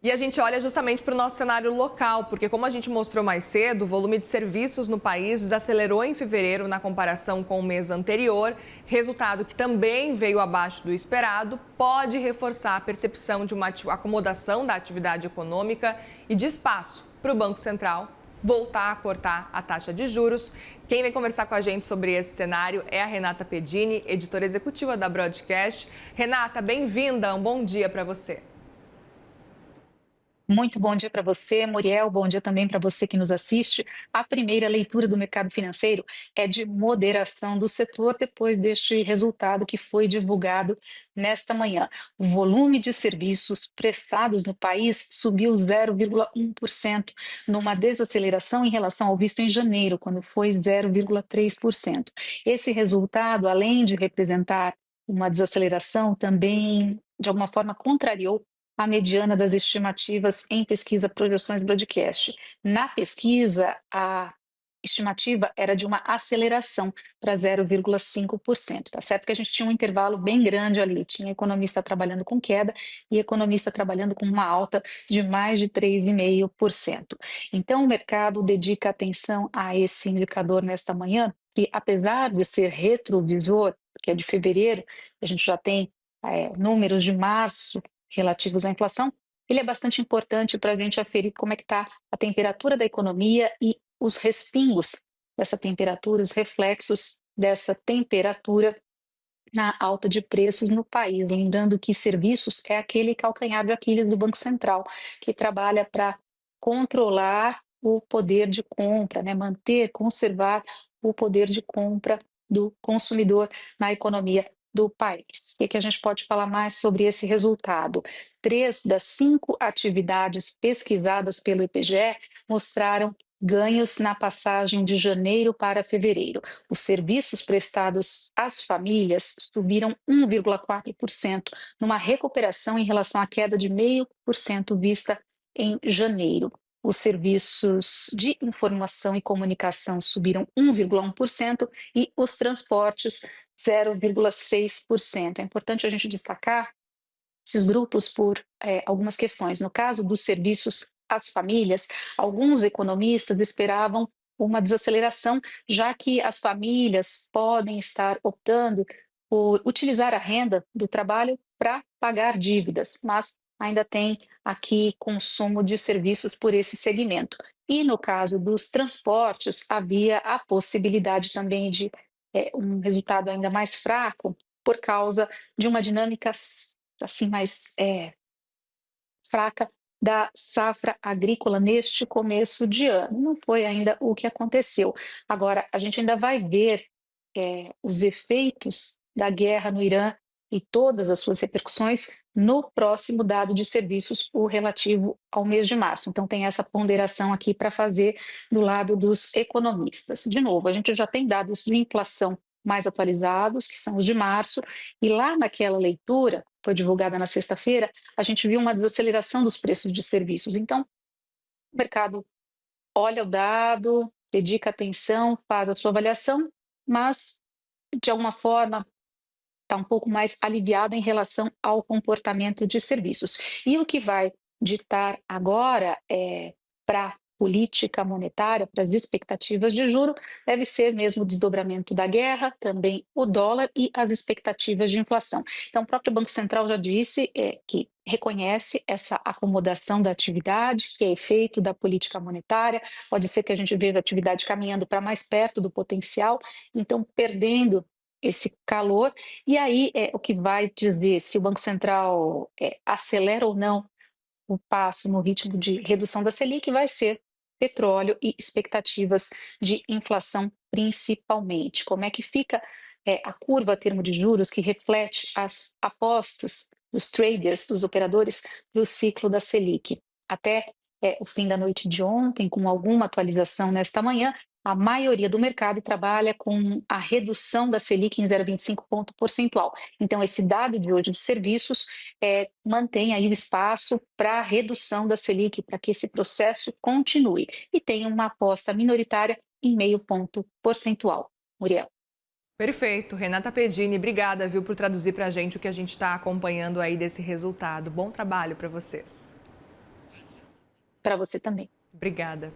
E a gente olha justamente para o nosso cenário local, porque como a gente mostrou mais cedo, o volume de serviços no país desacelerou em fevereiro na comparação com o mês anterior, resultado que também veio abaixo do esperado, pode reforçar a percepção de uma acomodação da atividade econômica e de espaço para o Banco Central voltar a cortar a taxa de juros. Quem vem conversar com a gente sobre esse cenário é a Renata Pedini, editora executiva da Broadcast. Renata, bem-vinda, um bom dia para você. Muito bom dia para você, Muriel. Bom dia também para você que nos assiste. A primeira leitura do mercado financeiro é de moderação do setor depois deste resultado que foi divulgado nesta manhã. O volume de serviços prestados no país subiu 0,1%, numa desaceleração em relação ao visto em janeiro, quando foi 0,3%. Esse resultado, além de representar uma desaceleração, também de alguma forma contrariou a mediana das estimativas em pesquisa Projeções Broadcast. Na pesquisa, a estimativa era de uma aceleração para 0,5%. Tá certo que a gente tinha um intervalo bem grande ali, tinha economista trabalhando com queda e economista trabalhando com uma alta de mais de 3,5%. Então, o mercado dedica atenção a esse indicador nesta manhã, que apesar de ser retrovisor, que é de fevereiro, a gente já tem números de março relativos à inflação, ele é bastante importante para a gente aferir como é que está a temperatura da economia e os respingos dessa temperatura, os reflexos dessa temperatura na alta de preços no país. Lembrando que serviços é aquele calcanhar de Aquiles do Banco Central, que trabalha para controlar o poder de compra, né? Manter, conservar o poder de compra do consumidor na economia do país. O que a gente pode falar mais sobre esse resultado? 3 das 5 atividades pesquisadas pelo IBGE mostraram ganhos na passagem de janeiro para fevereiro. Os serviços prestados às famílias subiram 1,4%, numa recuperação em relação à queda de 0,5% vista em janeiro. Os serviços de informação e comunicação subiram 1,1% e os transportes 0,6%. É importante a gente destacar esses grupos por algumas questões. No caso dos serviços às famílias, alguns economistas esperavam uma desaceleração, já que as famílias podem estar optando por utilizar a renda do trabalho para pagar dívidas, mas ainda tem aqui consumo de serviços por esse segmento. E no caso dos transportes, havia a possibilidade também de um resultado ainda mais fraco por causa de uma dinâmica assim mais fraca da safra agrícola neste começo de ano. Não foi ainda o que aconteceu. Agora, a gente ainda vai ver os efeitos da guerra no Irã e todas as suas repercussões no próximo dado de serviços, o relativo ao mês de março. Então, tem essa ponderação aqui para fazer do lado dos economistas. De novo, a gente já tem dados de inflação mais atualizados, que são os de março, e lá naquela leitura, foi divulgada na sexta-feira, a gente viu uma desaceleração dos preços de serviços. Então, o mercado olha o dado, dedica atenção, faz a sua avaliação, mas, de alguma forma, está um pouco mais aliviado em relação ao comportamento de serviços. E o que vai ditar agora para a política monetária, para as expectativas de juro, deve ser mesmo o desdobramento da guerra, também o dólar e as expectativas de inflação. Então, o próprio Banco Central já disse que reconhece essa acomodação da atividade, que é efeito da política monetária. Pode ser que a gente veja a atividade caminhando para mais perto do potencial, então perdendo esse calor, e aí o que vai dizer se o Banco Central acelera ou não o passo no ritmo de redução da Selic vai ser petróleo e expectativas de inflação principalmente. Como é que fica a curva a termo de juros que reflete as apostas dos traders, dos operadores, para o ciclo da Selic? Até o fim da noite de ontem, com alguma atualização nesta manhã, a maioria do mercado trabalha com a redução da Selic em 0,25 ponto percentual. Então, esse dado de hoje de serviços mantém aí o espaço para a redução da Selic, para que esse processo continue. E tem uma aposta minoritária em 0,5 ponto percentual. Muriel. Perfeito. Renata Pedini, obrigada, viu, por traduzir para a gente o que a gente está acompanhando aí desse resultado. Bom trabalho para vocês. para você também. Obrigada.